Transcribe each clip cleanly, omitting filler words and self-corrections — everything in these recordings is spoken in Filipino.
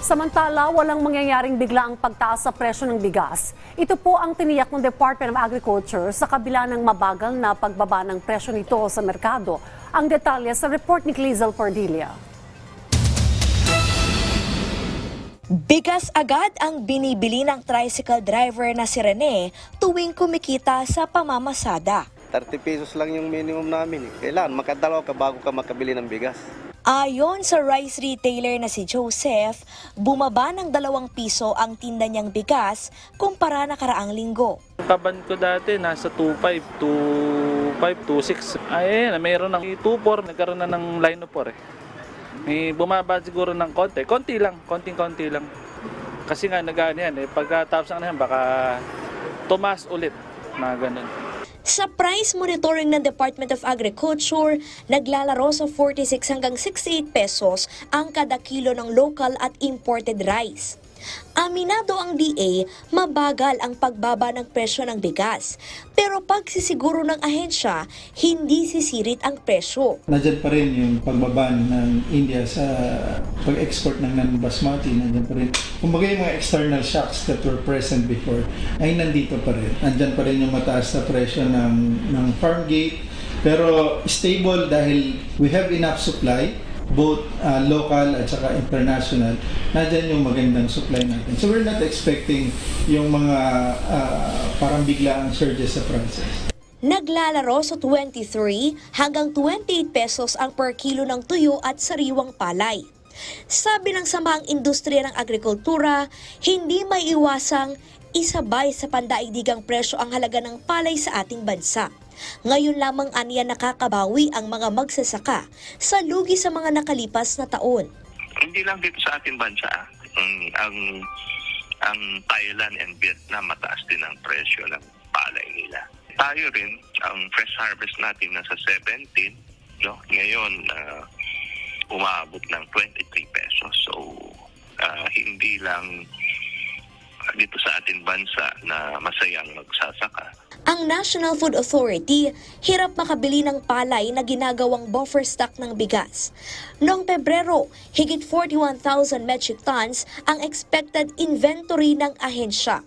Samantala, walang mangyayaring biglaang pagtaas sa presyo ng bigas. Ito po ang tiniyak ng Department of Agriculture sa kabila ng mabagal na pagbaba ng presyo nito sa merkado. Ang detalye sa report ni Clizel Cordelia. Bigas agad ang binibili ng tricycle driver na si Rene tuwing kumikita sa pamamasada. 30 pesos lang yung minimum namin. Kailangan makadalaw ka bago ka makabili ng bigas. Ayon sa rice retailer na si Joseph, bumaba ng 2 piso ang tinda niyang bigas kumpara na karaang linggo. Kaban ko dati nasa 2.5, 2.6. Ay, mayroon ng 2.4, nagkaroon na ng line of 4 eh. May bumaba siguro ng konti lang, konting-konti lang. Kasi nga nagano yan eh, pagkatapos ng yan baka tumas ulit, mga ganun. Sa price monitoring ng Department of Agriculture, naglalaro sa 46 hanggang 68 pesos ang kada kilo ng local at imported rice. Aminado ang DA, mabagal ang pagbaba ng presyo ng bigas. Pero pagsisiguro ng ahensya, hindi sisirit ang presyo. Nandiyan pa rin yung pagbaba ng India sa pag-export ng non-basmati. Nandiyan pa rin. Kumbaga yung mga external shocks that were present before ay nandito pa rin. Nandiyan pa rin yung mataas na presyo ng farm gate. Pero stable dahil we have enough supply, both local at saka international. Nandiyan yung magandang supply natin. So we're not expecting yung mga parang biglaang surges sa prices. Naglalaro sa 23 hanggang 28 pesos ang per kilo ng tuyo at sariwang palay. Sabi ng Samahang Industriya ng Agrikultura, hindi may iwasang isabay sa pandaigdigang presyo ang halaga ng palay sa ating bansa. Ngayon lamang aniya nakakabawi ang mga magsasaka sa lugi sa mga nakalipas na taon. Hindi lang dito sa ating bansa, ang Thailand and Vietnam mataas din ang presyo ng palay nila. Tayo rin, ang fresh harvest natin nasa 17, no? Ngayon umabot ng 23 pesos. So hindi lang dito sa ating bansa na masayang magsasaka. Ang National Food Authority hirap makabili ng palay na ginagawang buffer stock ng bigas. Noong Pebrero, higit 41,000 metric tons ang expected inventory ng ahensya.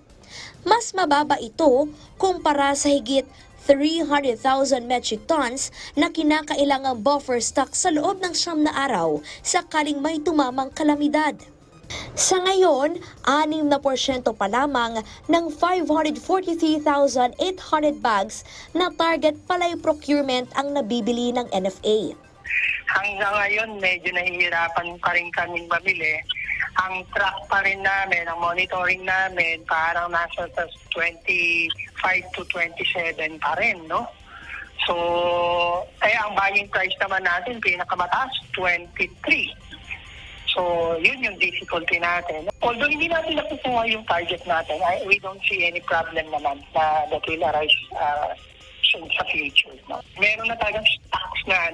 Mas mababa ito kumpara sa higit 300,000 metric tons na kinakailangang buffer stock sa loob ng 9 na araw sakaling may tumamang kalamidad. Sa ngayon, 6% pa lamang ng 543,800 bags na target palay procurement ang nabibili ng NFA. Hanggang ngayon, medyo nahihirapan pa rin kaming mabili. Ang track pa rin namin, ang monitoring namin, parang nasa 25 to 27 pa rin, no? So, ang buying price naman natin, pinakamataas, 23. So, yun yung difficulty natin. Although hindi natin nakukuha yung target natin, we don't see any problem naman na that will arise sa future. No? Meron na talagang stocks na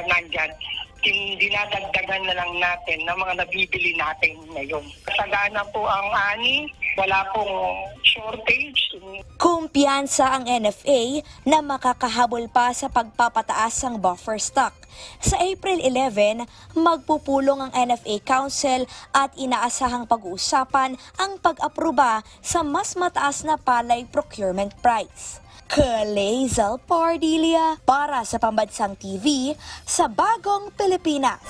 nandyan. Dinadagdagan na lang natin ng mga nabibili natin ngayon. Sagana po ang ani, wala pong shortage. Kumpiyansa ang NFA na makakahabol pa sa pagpapataas ng buffer stock. Sa April 11, magpupulong ang NFA Council at inaasahang pag-uusapan ang pag-aproba sa mas mataas na palay procurement price. Clizel Cordelia para sa Pambansang TV sa Bagong Pilipinas.